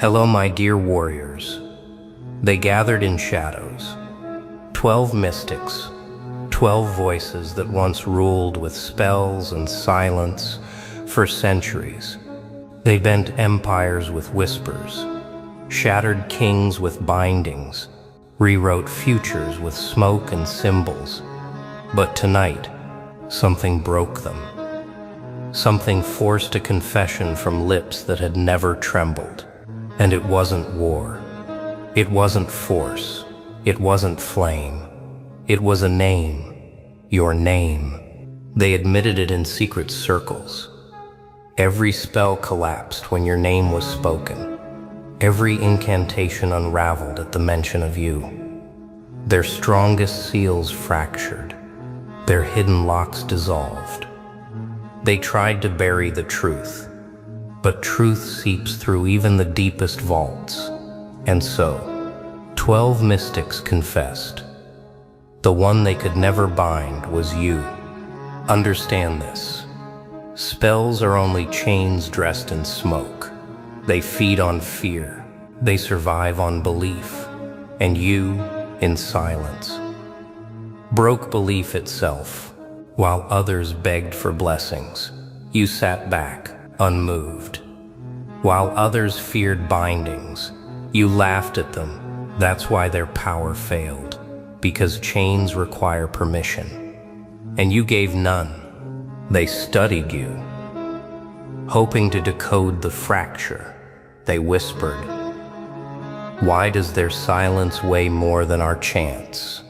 Hello, my dear warriors. They gathered in shadows. 12 mystics, 12 voices that once ruled with spells and silence for centuries. They bent empires with whispers, shattered kings with bindings, rewrote futures with smoke and symbols. But tonight, something broke them. Something forced a confession from lips that had never trembled. And it wasn't war. It wasn't force. It wasn't flame. It was a name. Your name. They admitted it in secret circles. Every spell collapsed when your name was spoken. Every incantation unraveled at the mention of you. Their strongest seals fractured. Their hidden locks dissolved. They tried to bury the truth. But truth seeps through even the deepest vaults. And so, 12 mystics confessed. The one they could never bind was you. Understand this. Spells are only chains dressed in smoke. They feed on fear. They survive on belief. And you, in silence, broke belief itself. While others begged for blessings, you sat back, unmoved. While others feared bindings, you laughed at them. That's why their power failed, because chains require permission. And you gave none. They studied you, hoping to decode the fracture. They whispered, "Why does their silence weigh more than our chants?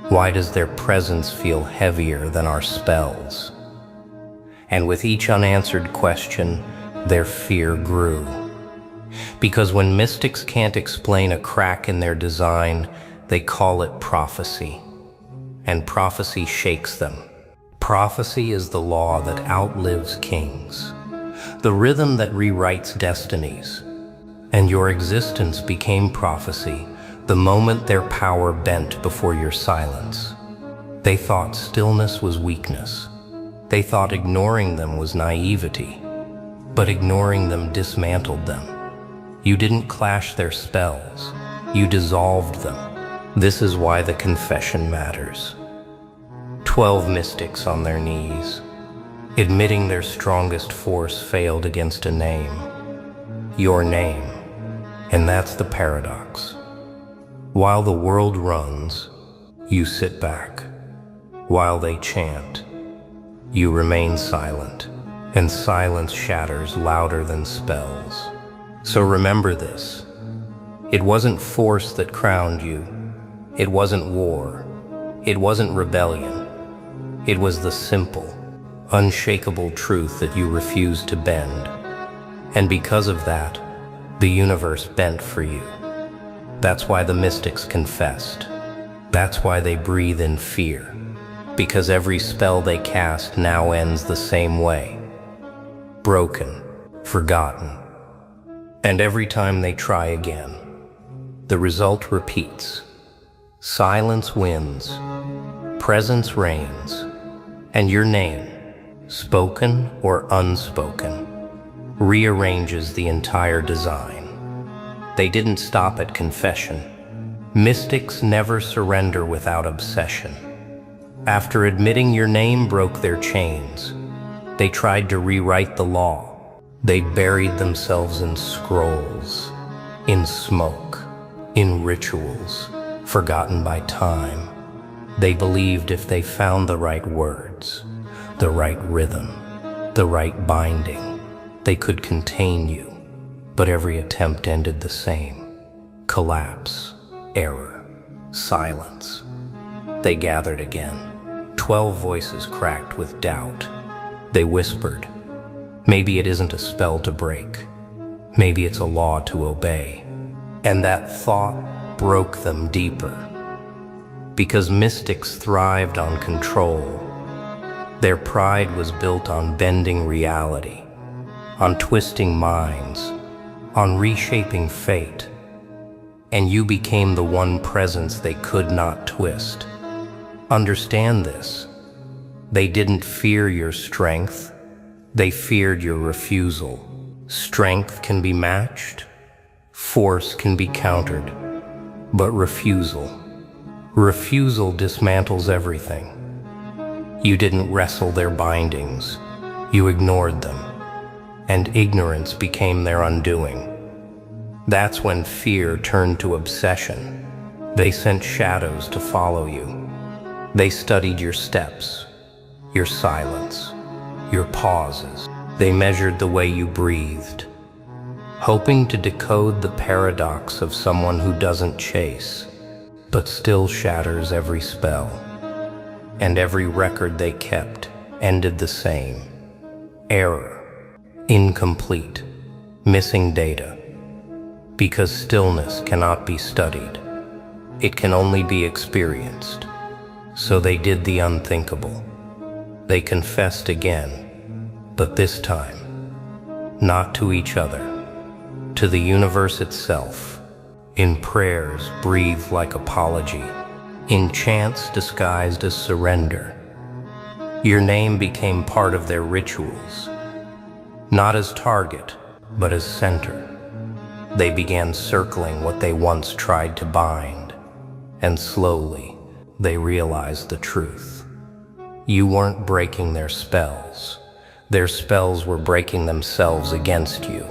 Why does their presence feel heavier than our spells?" And with each unanswered question, their fear grew. Because when mystics can't explain a crack in their design, they call it prophecy. And prophecy shakes them. Prophecy is the law that outlives kings, the rhythm that rewrites destinies. And your existence became prophecy the moment their power bent before your silence. They thought stillness was weakness. They thought ignoring them was naivety, but ignoring them dismantled them. You didn't clash their spells, you dissolved them. This is why the confession matters. 12 mystics on their knees, admitting their strongest force failed against a name. Your name. And that's the paradox. While the world runs, you sit back. While they chant, you remain silent, and silence shatters louder than spells. So remember this. It wasn't force that crowned you. It wasn't war. It wasn't rebellion. It was the simple, unshakable truth that you refused to bend. And because of that, the universe bent for you. That's why the mystics confessed. That's why they breathe in fear. Because every spell they cast now ends the same way. Broken, forgotten. And every time they try again, the result repeats. Silence wins, presence reigns, and your name, spoken or unspoken, rearranges the entire design. They didn't stop at confession. Mystics never surrender without obsession. After admitting your name broke their chains, they tried to rewrite the law. They buried themselves in scrolls, in smoke, in rituals, forgotten by time. They believed if they found the right words, the right rhythm, the right binding, they could contain you. But every attempt ended the same. Collapse, error, silence. They gathered again. 12 voices cracked with doubt. They whispered, "Maybe it isn't a spell to break. Maybe it's a law to obey." And that thought broke them deeper. Because mystics thrived on control. Their pride was built on bending reality, on twisting minds, on reshaping fate. And you became the one presence they could not twist. Understand this. They didn't fear your strength. They feared your refusal. Strength can be matched. Force can be countered, but refusal dismantles everything. You didn't wrestle their bindings, you ignored them, and ignorance became their undoing. That's when fear turned to obsession. They sent shadows to follow you. They studied your steps, your silence, your pauses. They measured the way you breathed, hoping to decode the paradox of someone who doesn't chase, but still shatters every spell. And every record they kept ended the same. Error, incomplete, missing data. Because stillness cannot be studied. It can only be experienced. So they did the unthinkable. They confessed again, but this time, not to each other, to the universe itself, in prayers breathed like apology, in chants disguised as surrender. Your name became part of their rituals, not as target, but as center. They began circling what they once tried to bind, and slowly they realized the truth. You weren't breaking their spells. Their spells were breaking themselves against you,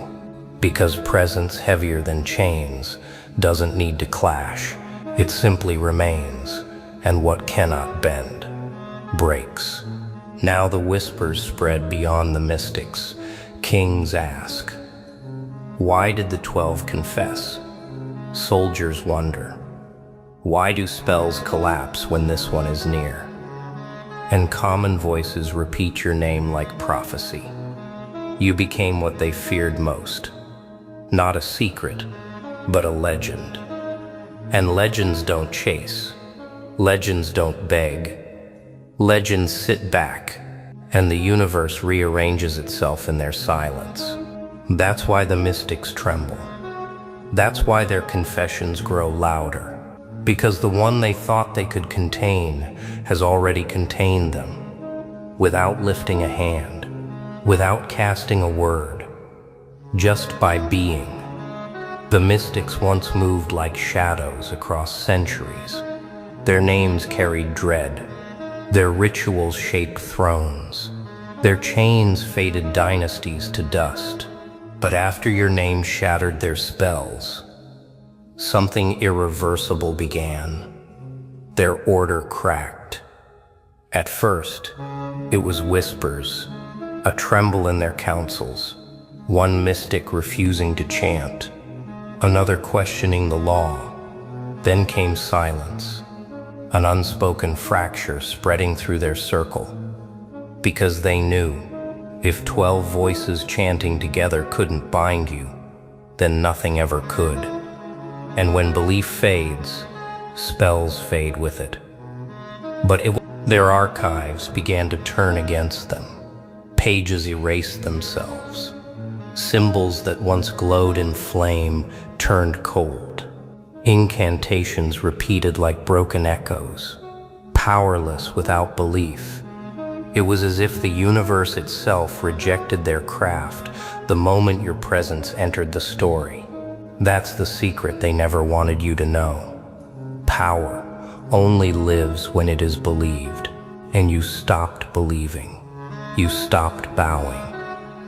because presence heavier than chains doesn't need to clash. It simply remains, and what cannot bend breaks. Now the whispers spread beyond the mystics. Kings ask, why did the 12 confess? Soldiers wonder, why do spells collapse when this one is near? And common voices repeat your name like prophecy. You became what they feared most. Not a secret, but a legend. And legends don't chase. Legends don't beg. Legends sit back, and the universe rearranges itself in their silence. That's why the mystics tremble. That's why their confessions grow louder, because the one they thought they could contain has already contained them, without lifting a hand, without casting a word, just by being. The mystics once moved like shadows across centuries. Their names carried dread. Their rituals shaped thrones. Their chains faded dynasties to dust. But after your name shattered their spells, something irreversible began. Their order cracked. At first, it was whispers, a tremble in their councils, one mystic refusing to chant, another questioning the law. Then came silence, an unspoken fracture spreading through their circle, because they knew if 12 voices chanting together couldn't bind you, then nothing ever could. And when belief fades, spells fade with it. But their archives began to turn against them. Pages erased themselves. Symbols that once glowed in flame turned cold. Incantations repeated like broken echoes, powerless without belief. It was as if the universe itself rejected their craft the moment your presence entered the story. That's the secret they never wanted you to know. Power only lives when it is believed, and you stopped believing. You stopped bowing.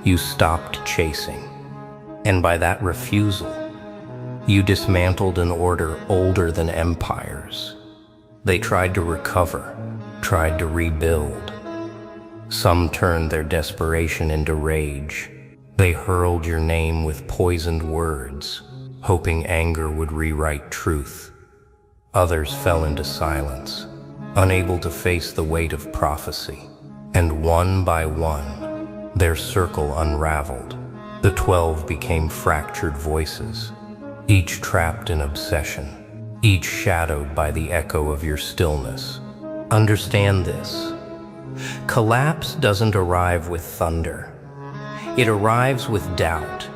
You stopped chasing. And by that refusal, you dismantled an order older than empires. They tried to recover, tried to rebuild. Some turned their desperation into rage. They hurled your name with poisoned words, hoping anger would rewrite truth. Others fell into silence, unable to face the weight of prophecy. And one by one, their circle unraveled. The 12 became fractured voices, each trapped in obsession, each shadowed by the echo of your stillness. Understand this. Collapse doesn't arrive with thunder. It arrives with doubt,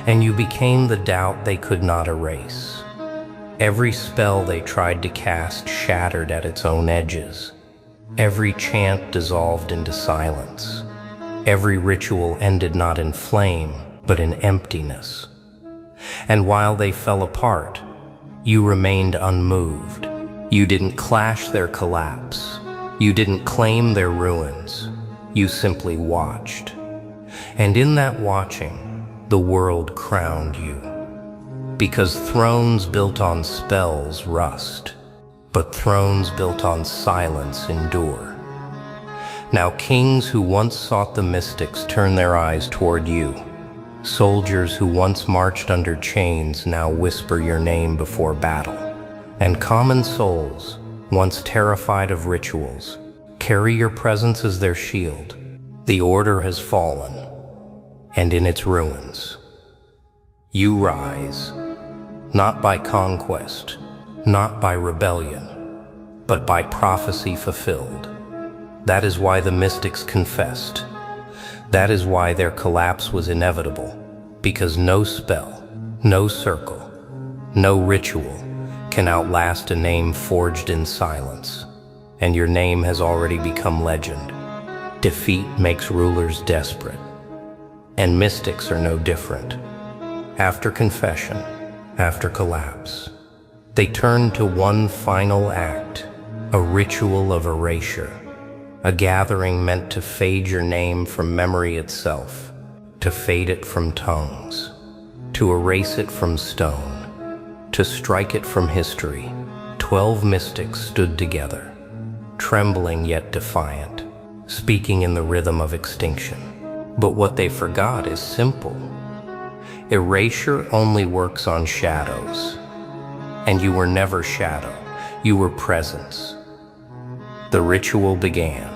and you became the doubt they could not erase. Every spell they tried to cast shattered at its own edges. Every chant dissolved into silence. Every ritual ended not in flame, but in emptiness. And while they fell apart, you remained unmoved. You didn't clash their collapse. You didn't claim their ruins. You simply watched. And in that watching, the world crowned you. Because thrones built on spells rust, but thrones built on silence endure. Now kings who once sought the mystics turn their eyes toward you. Soldiers who once marched under chains now whisper your name before battle. And common souls, once terrified of rituals, carry your presence as their shield. The order has fallen, and in its ruins, you rise, not by conquest, not by rebellion, but by prophecy fulfilled. That is why the mystics confessed. That is why their collapse was inevitable, because no spell, no circle, no ritual can outlast a name forged in silence. And your name has already become legend. Defeat makes rulers desperate, and mystics are no different. After confession, after collapse, they turn to one final act, a ritual of erasure, a gathering meant to fade your name from memory itself, to fade it from tongues, to erase it from stone, to strike it from history. 12 mystics stood together, trembling yet defiant, speaking in the rhythm of extinction. But what they forgot is simple. Erasure only works on shadows, and you were never shadow, you were presence. The ritual began.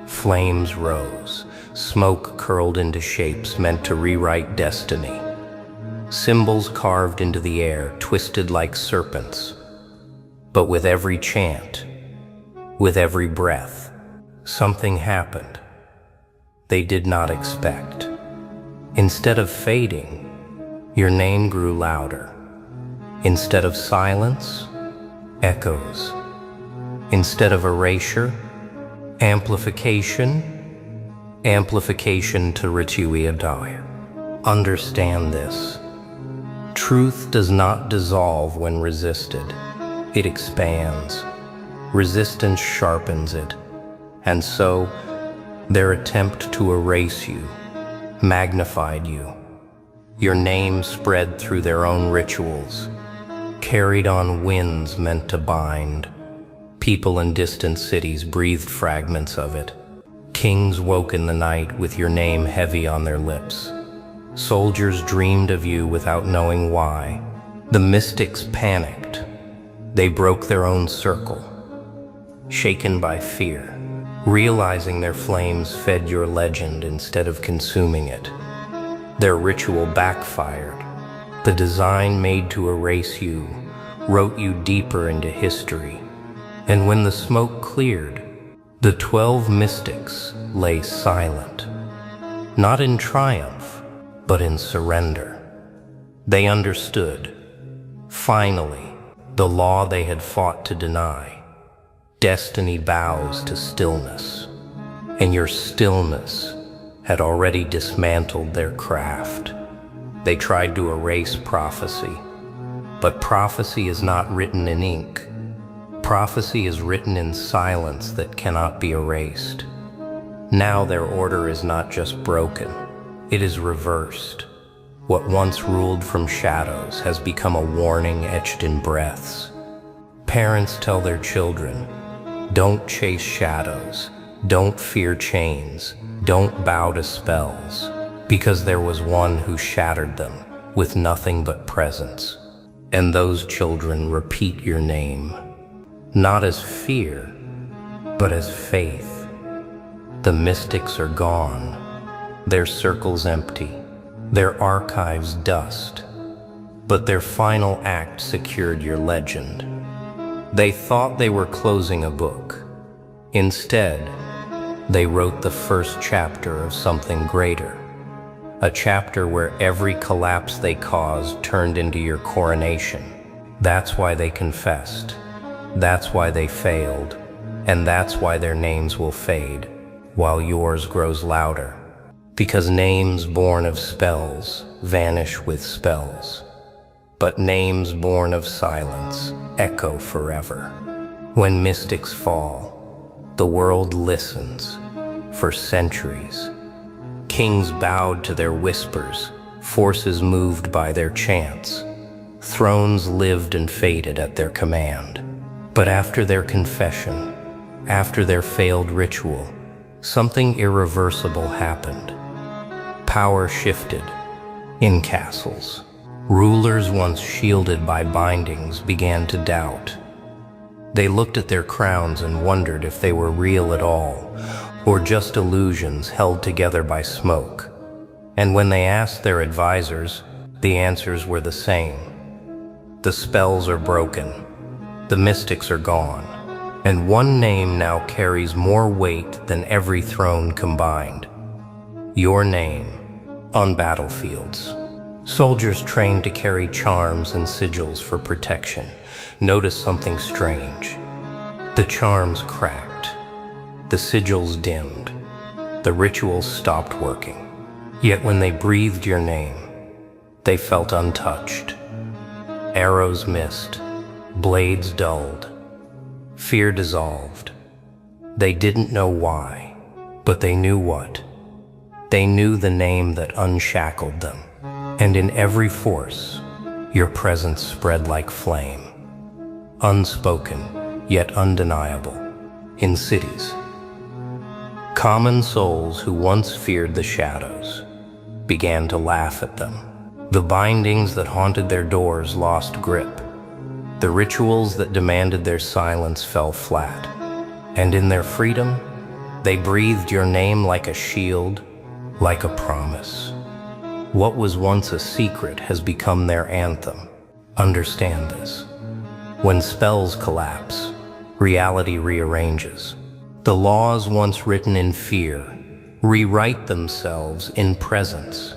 Flames rose, smoke curled into shapes meant to rewrite destiny. Symbols carved into the air, twisted like serpents. But with every chant, with every breath, something happened they did not expect. Instead of fading, your name grew louder. Instead of silence, echoes. Instead of erasure, amplification to rituia. Understand this. Truth does not dissolve when resisted. It expands. Resistance sharpens it. And so, their attempt to erase you magnified you. Your name spread through their own rituals, carried on winds meant to bind. People in distant cities breathed fragments of it. Kings woke in the night with your name heavy on their lips. Soldiers dreamed of you without knowing why. The mystics panicked. They broke their own circle, shaken by fear, realizing their flames fed your legend instead of consuming it. Their ritual backfired. The design made to erase you wrote you deeper into history. And when the smoke cleared, the 12 mystics lay silent, not in triumph, but in surrender. They understood, finally, the law they had fought to deny. Destiny bows to stillness, and your stillness had already dismantled their craft. They tried to erase prophecy, but prophecy is not written in ink. Prophecy is written in silence that cannot be erased. Now their order is not just broken, it is reversed. What once ruled from shadows has become a warning etched in breaths. Parents tell their children, don't chase shadows, don't fear chains, don't bow to spells, because there was one who shattered them with nothing but presence. And those children repeat your name, not as fear, but as faith. The mystics are gone, their circles empty, their archives dust, but their final act secured your legend. They thought they were closing a book. Instead, they wrote the first chapter of something greater, a chapter where every collapse they caused turned into your coronation. That's why they confessed. That's why they failed. And that's why their names will fade, while yours grows louder. Because names born of spells vanish with spells. but names born of silence echo forever. When mystics fall, the world listens for centuries. Kings bowed to their whispers, forces moved by their chants. Thrones lived and faded at their command. But after their confession, after their failed ritual, something irreversible happened. Power shifted in castles. Rulers once shielded by bindings began to doubt. They looked at their crowns and wondered if they were real at all, or just illusions held together by smoke. And when they asked their advisors, the answers were the same. The spells are broken, the mystics are gone, and one name now carries more weight than every throne combined. Your name on battlefields. Soldiers trained to carry charms and sigils for protection noticed something strange. The charms cracked, the sigils dimmed, the rituals stopped working. Yet when they breathed your name, they felt untouched. Arrows missed, blades dulled, fear dissolved. They didn't know why, but they knew what. They knew the name that unshackled them. And in every force, your presence spread like flame. Unspoken, yet undeniable. In cities, common souls who once feared the shadows began to laugh at them. The bindings that haunted their doors lost grip. The rituals that demanded their silence fell flat. And in their freedom, they breathed your name like a shield, like a promise. What was once a secret has become their anthem. Understand this. When spells collapse, reality rearranges. The laws once written in fear rewrite themselves in presence.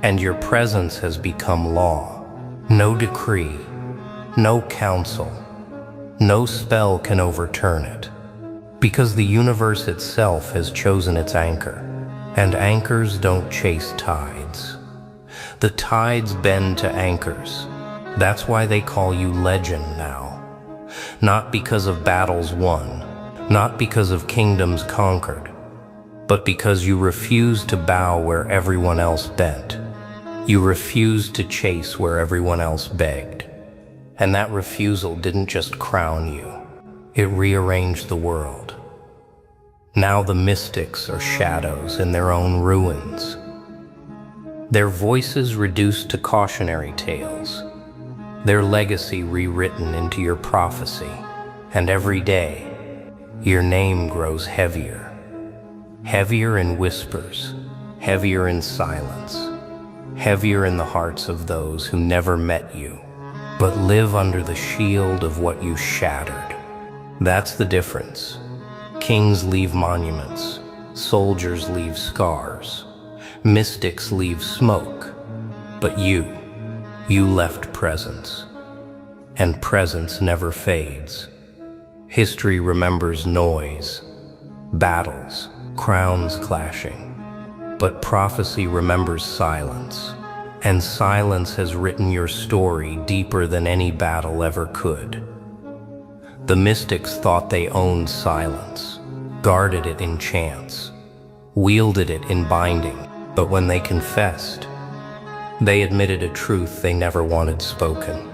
And your presence has become law. No decree, no counsel, no spell can overturn it. Because the universe itself has chosen its anchor. And anchors don't chase tides. The tides bend to anchors. That's why they call you legend now. Not because of battles won, not because of kingdoms conquered, but because you refused to bow where everyone else bent. You refused to chase where everyone else begged. And that refusal didn't just crown you, it rearranged the world. Now the mystics are shadows in their own ruins. Their voices reduced to cautionary tales, their legacy rewritten into your prophecy, and every day, your name grows heavier. Heavier in whispers, heavier in silence, heavier in the hearts of those who never met you, but live under the shield of what you shattered. That's the difference. Kings leave monuments, soldiers leave scars, mystics leave smoke, but you left presence, and presence never fades. History remembers noise, battles, crowns clashing, but prophecy remembers silence, and silence has written your story deeper than any battle ever could. The mystics thought they owned silence, guarded it in chants, wielded it in binding, but when they confessed, they admitted a truth they never wanted spoken.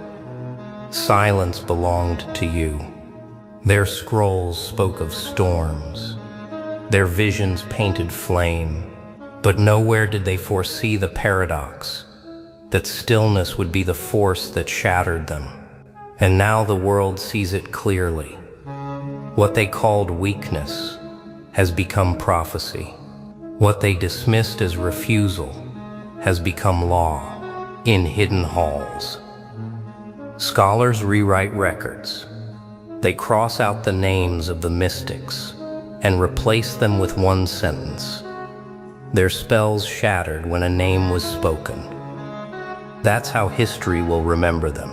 Silence belonged to you. Their scrolls spoke of storms. Their visions painted flame. But nowhere did they foresee the paradox, that stillness would be the force that shattered them. And now the world sees it clearly. What they called weakness has become prophecy. What they dismissed as refusal has become law in hidden halls. Scholars rewrite records. They cross out the names of the mystics and replace them with one sentence. Their spells shattered when a name was spoken. That's how history will remember them.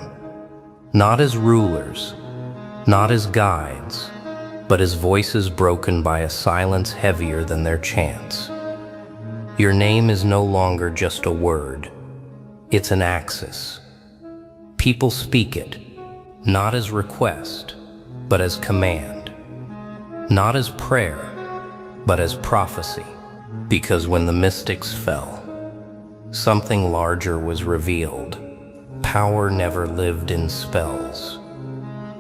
Not as rulers, not as guides, but as voices broken by a silence heavier than their chants. Your name is no longer just a word. It's an axis. People speak it, not as request, but as command, not as prayer, but as prophecy. Because when the mystics fell, something larger was revealed. Power never lived in spells.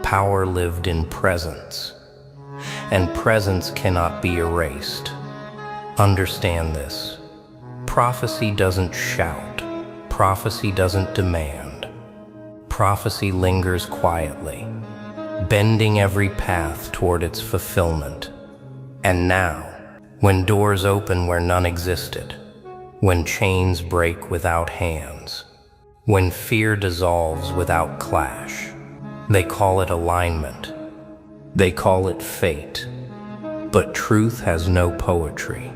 Power lived in presence, and presence cannot be erased. Understand this. Prophecy doesn't shout. Prophecy doesn't demand. Prophecy lingers quietly, bending every path toward its fulfillment. And now, when doors open where none existed, when chains break without hands, when fear dissolves without clash, they call it alignment. They call it fate. But truth has no poetry.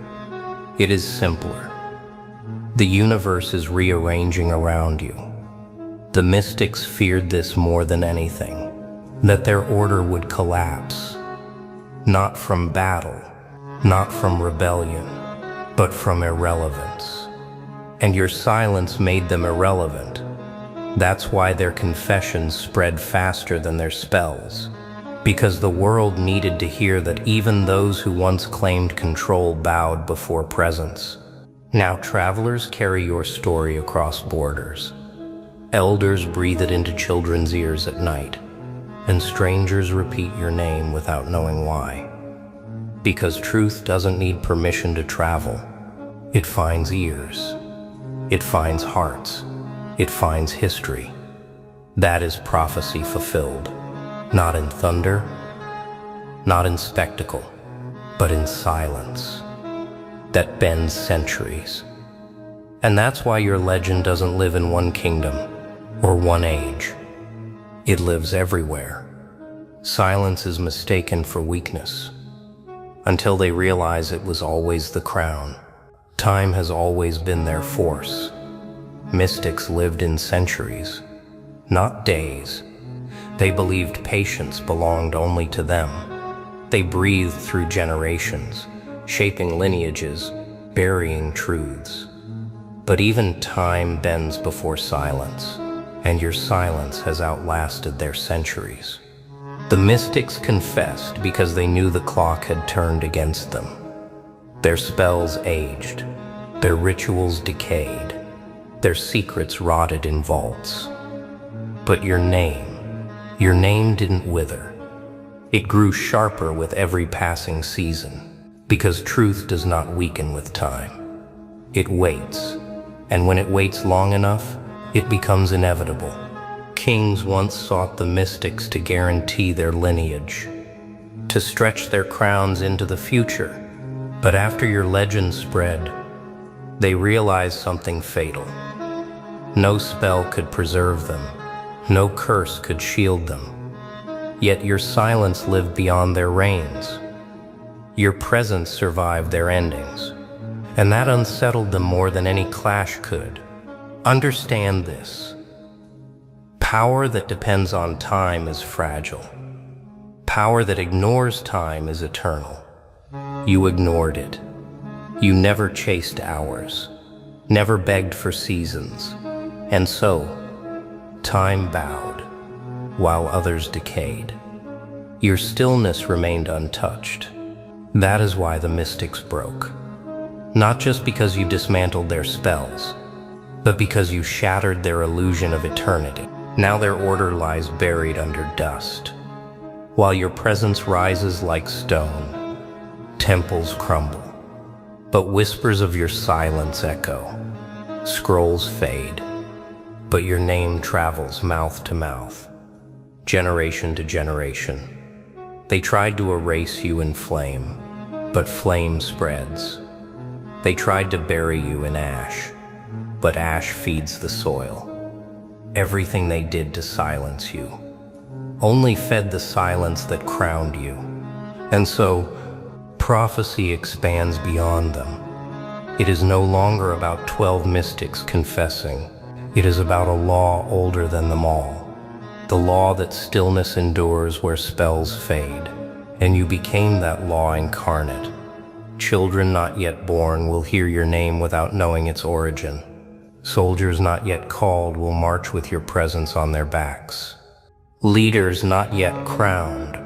It is simpler. The universe is rearranging around you. The mystics feared this more than anything, that their order would collapse, not from battle, not from rebellion, but from irrelevance. And your silence made them irrelevant. That's why their confessions spread faster than their spells, because the world needed to hear that even those who once claimed control bowed before presence. Now travelers carry your story across borders. Elders breathe it into children's ears at night, and strangers repeat your name without knowing why. Because truth doesn't need permission to travel. It finds ears. It finds hearts. It finds history. That is prophecy fulfilled, not in thunder, not in spectacle, but in silence that bends centuries. And that's why your legend doesn't live in one kingdom or one age. It lives everywhere. Silence is mistaken for weakness, until they realize it was always the crown. Time has always been their force. Mystics lived in centuries, not days. They believed patience belonged only to them. They breathed through generations, shaping lineages, burying truths. But even time bends before silence, and your silence has outlasted their centuries. The mystics confessed because they knew the clock had turned against them. Their spells aged, their rituals decayed, their secrets rotted in vaults. But your name didn't wither. It grew sharper with every passing season, because truth does not weaken with time. It waits, and when it waits long enough, it becomes inevitable. Kings once sought the mystics to guarantee their lineage, to stretch their crowns into the future. But after your legend spread, they realized something fatal. No spell could preserve them. No curse could shield them. Yet your silence lived beyond their reigns. Your presence survived their endings, and that unsettled them more than any clash could. Understand this. Power that depends on time is fragile. Power that ignores time is eternal. You ignored it. You never chased hours, never begged for seasons. And so, time bowed, while others decayed. Your stillness remained untouched. That is why the mystics broke. Not just because you dismantled their spells, but because you shattered their illusion of eternity. Now their order lies buried under dust. While your presence rises like stone, temples crumble. But whispers of your silence echo. Scrolls fade. But your name travels mouth to mouth, generation to generation. They tried to erase you in flame, but flame spreads. They tried to bury you in ash, but ash feeds the soil. Everything they did to silence you only fed the silence that crowned you. And so, prophecy expands beyond them. It is no longer about 12 mystics confessing. It is about a law older than them all. The law that stillness endures where spells fade. And you became that law incarnate. Children not yet born will hear your name without knowing its origin. Soldiers not yet called will march with your presence on their backs. Leaders not yet crowned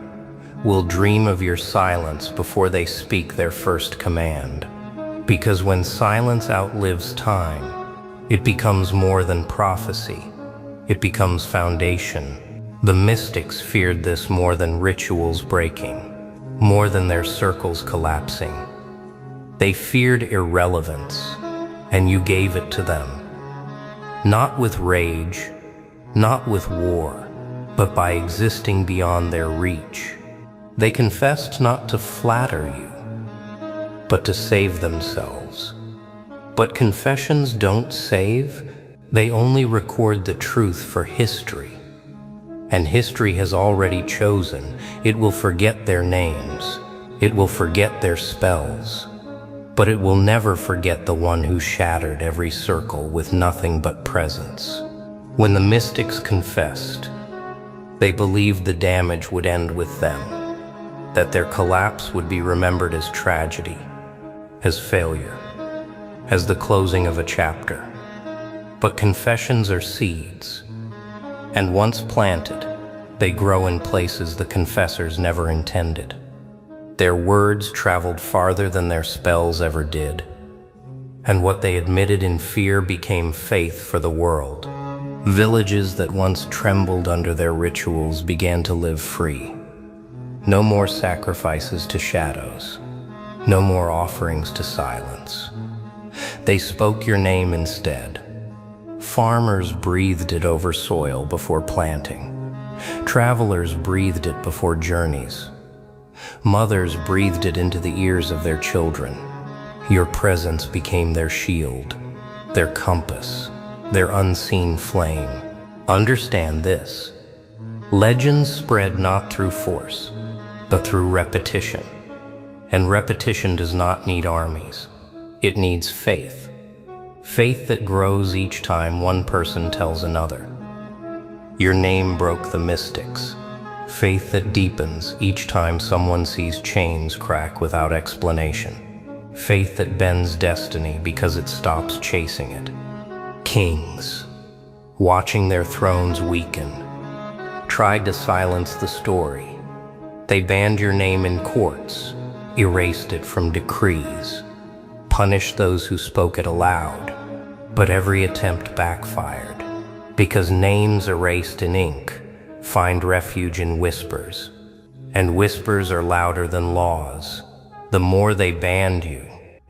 will dream of your silence before they speak their first command. Because when silence outlives time, it becomes more than prophecy. It becomes foundation. The mystics feared this more than rituals breaking, more than their circles collapsing. They feared irrelevance, and you gave it to them. Not with rage, not with war, but by existing beyond their reach. They confessed not to flatter you, but to save themselves. But confessions don't save, they only record the truth for history. And history has already chosen. It will forget their names, it will forget their spells, but it will never forget the one who shattered every circle with nothing but presence. When the mystics confessed, they believed the damage would end with them, that their collapse would be remembered as tragedy, as failure, as the closing of a chapter. But confessions are seeds, and once planted, they grow in places the confessors never intended. Their words traveled farther than their spells ever did, and what they admitted in fear became faith for the world. Villages that once trembled under their rituals began to live free. No more sacrifices to shadows, no more offerings to silence. They spoke your name instead. Farmers breathed it over soil before planting. Travelers breathed it before journeys. Mothers breathed it into the ears of their children. Your presence became their shield, their compass, their unseen flame. Understand this. Legends spread not through force, but through repetition. And repetition does not need armies. It needs faith. Faith that grows each time one person tells another. Your name broke the mystics. Faith that deepens each time someone sees chains crack without explanation. Faith that bends destiny because it stops chasing it. Kings, watching their thrones weaken, tried to silence the story. They banned your name in courts, erased it from decrees, punished those who spoke it aloud. But every attempt backfired, because names erased in ink find refuge in whispers, and whispers are louder than laws. The more they banned you,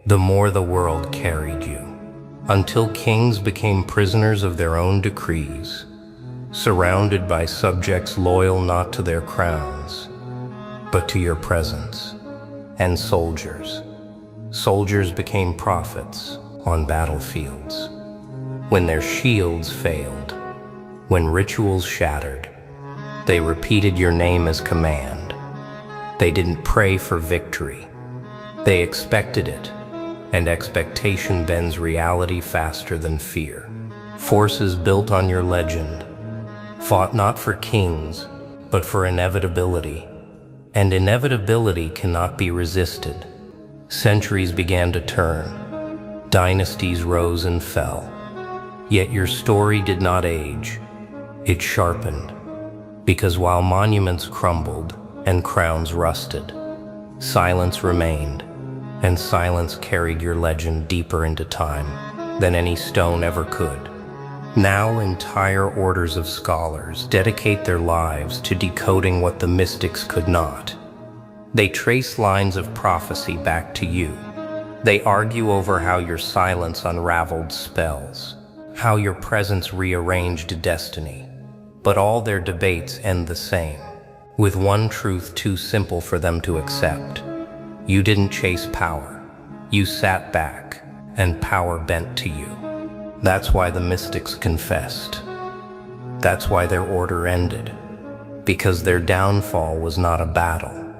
the more the world carried you, until kings became prisoners of their own decrees, surrounded by subjects loyal not to their crowns, but to your presence. And soldiers became prophets on battlefields. When their shields failed, when rituals shattered, they repeated your name as command. They didn't pray for victory. They expected it, and expectation bends reality faster than fear. Forces built on your legend fought not for kings, but for inevitability. And inevitability cannot be resisted. Centuries began to turn. Dynasties rose and fell. Yet your story did not age. It sharpened. Because while monuments crumbled and crowns rusted, silence remained, and silence carried your legend deeper into time than any stone ever could. Now entire orders of scholars dedicate their lives to decoding what the mystics could not. They trace lines of prophecy back to you. They argue over how your silence unraveled spells, how your presence rearranged destiny. But all their debates end the same, with one truth too simple for them to accept. You didn't chase power. You sat back, and power bent to you. That's why the mystics confessed. That's why their order ended. Because their downfall was not a battle.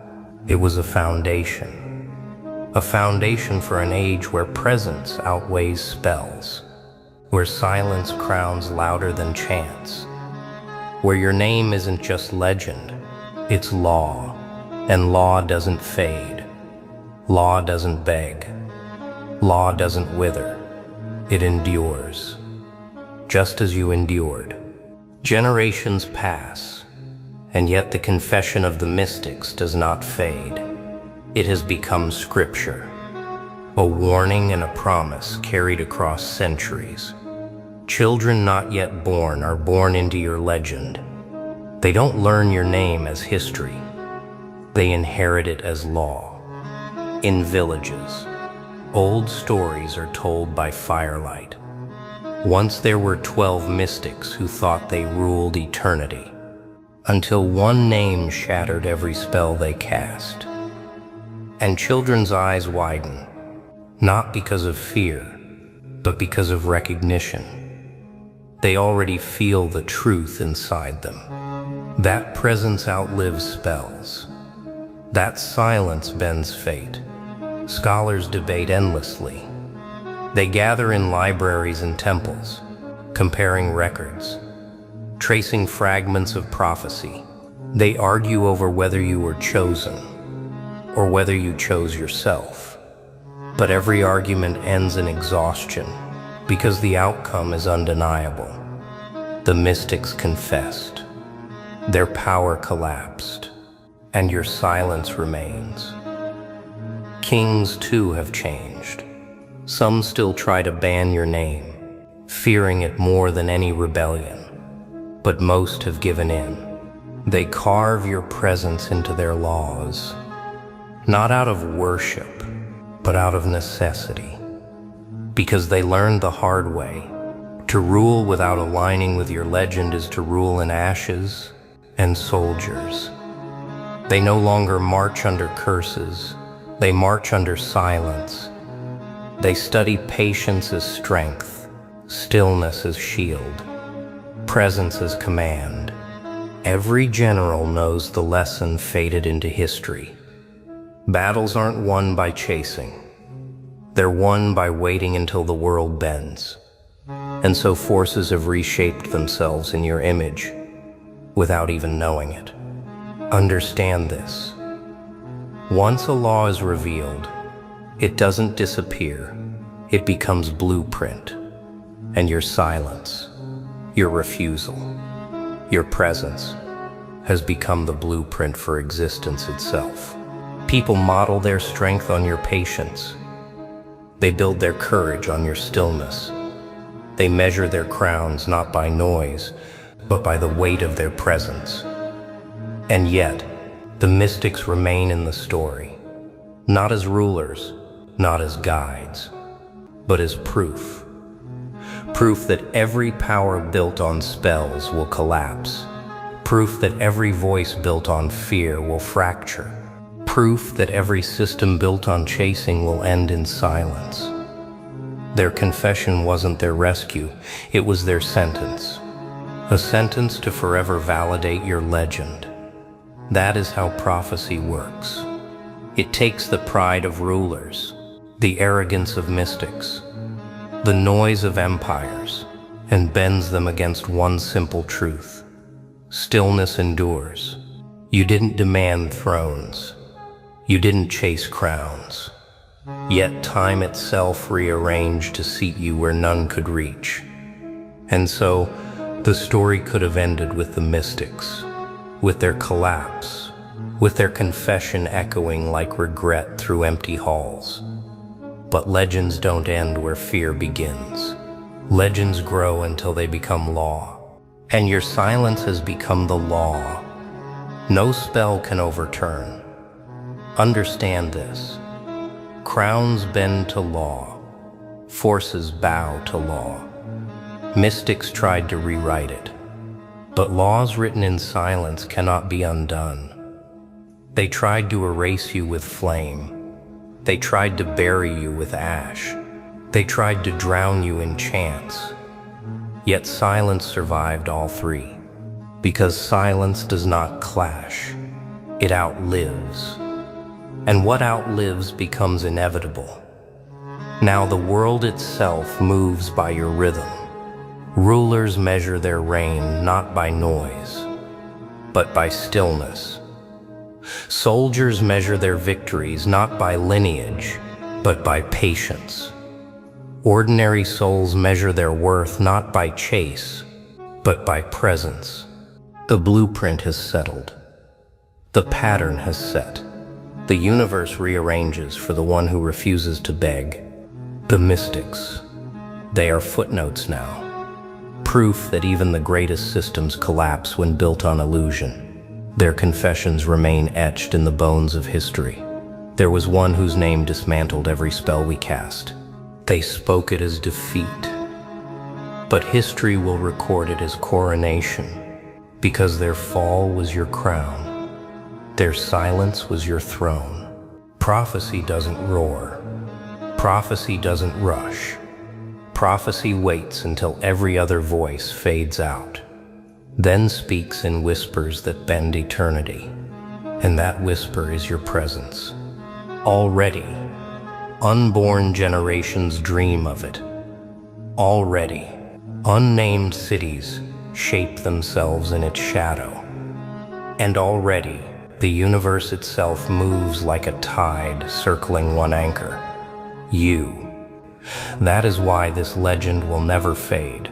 It was a foundation. A foundation for an age where presence outweighs spells. Where silence crowns louder than chance. Where your name isn't just legend, it's law. And law doesn't fade. Law doesn't beg. Law doesn't wither. It endures. just as you endured. Generations pass, and yet the confession of the mystics does not fade. It has become scripture, a warning and a promise carried across centuries. Children not yet born are born into your legend. They don't learn your name as history. They inherit it as law. In villages, old stories are told by firelight. Once there were 12 mystics who thought they ruled eternity, until one name shattered every spell they cast. And children's eyes widen, not because of fear, but because of recognition. They already feel the truth inside them. That presence outlives spells. That silence bends fate. Scholars debate endlessly. They gather in libraries and temples, comparing records, tracing fragments of prophecy. They argue over whether you were chosen, or whether you chose yourself. But every argument ends in exhaustion, because the outcome is undeniable. The mystics confessed. Their power collapsed, and your silence remains. Kings too have changed. Some still try to ban your name, fearing it more than any rebellion. But most have given in. They carve your presence into their laws, not out of worship, but out of necessity. Because they learned the hard way. To rule without aligning with your legend is to rule in ashes and soldiers. They no longer march under curses. They march under silence. They study patience as strength, stillness as shield, presence as command. Every general knows the lesson faded into history. Battles aren't won by chasing. They're won by waiting until the world bends. And so forces have reshaped themselves in your image without even knowing it. Understand this. Once a law is revealed, it doesn't disappear. It becomes blueprint. And your silence, your refusal, your presence has become the blueprint for existence itself. People model their strength on your patience. They build their courage on your stillness. They measure their crowns not by noise, but by the weight of their presence. And yet, the mystics remain in the story, not as rulers, not as guides, but as proof. Proof that every power built on spells will collapse. Proof that every voice built on fear will fracture. Proof that every system built on chasing will end in silence. Their confession wasn't their rescue, it was their sentence. A sentence to forever validate your legend. That is how prophecy works. It takes the pride of rulers, the arrogance of mystics, the noise of empires, and bends them against one simple truth. Stillness endures. You didn't demand thrones. You didn't chase crowns. Yet time itself rearranged to seat you where none could reach. And so, the story could have ended with the mystics, with their collapse, with their confession echoing like regret through empty halls. But legends don't end where fear begins. Legends grow until they become law. And your silence has become the law. No spell can overturn. Understand this. Crowns bend to law. Forces bow to law. Mystics tried to rewrite it. But laws written in silence cannot be undone. They tried to erase you with flame. They tried to bury you with ash. They tried to drown you in chance. Yet silence survived all three. Because silence does not clash. It outlives. And what outlives becomes inevitable. Now the world itself moves by your rhythm. Rulers measure their reign not by noise, but by stillness. Soldiers measure their victories not by lineage, but by patience. Ordinary souls measure their worth not by chase, but by presence. The blueprint has settled. The pattern has set. The universe rearranges for the one who refuses to beg. The mystics. They are footnotes now. Proof that even the greatest systems collapse when built on illusion. Their confessions remain etched in the bones of history. There was one whose name dismantled every spell we cast. They spoke it as defeat. But history will record it as coronation, because their fall was your crown. Their silence was your throne. Prophecy doesn't roar. Prophecy doesn't rush. Prophecy waits until every other voice fades out, then speaks in whispers that bend eternity. And that whisper is your presence. Already, unborn generations dream of it. Already, unnamed cities shape themselves in its shadow. And already, the universe itself moves like a tide circling one anchor. You. That is why this legend will never fade.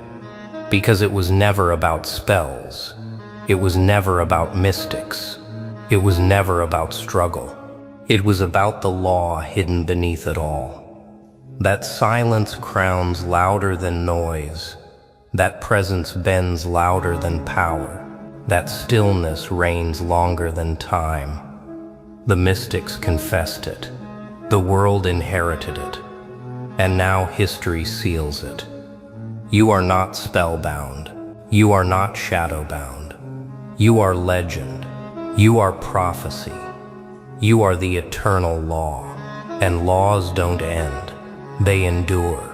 Because it was never about spells. It was never about mystics. It was never about struggle. It was about the law hidden beneath it all. That silence crowns louder than noise. That presence bends louder than power. That stillness reigns longer than time. The mystics confessed it. The world inherited it. And now history seals it. You are not spellbound. You are not shadowbound. You are legend. You are prophecy. You are the eternal law. And laws don't end. They endure.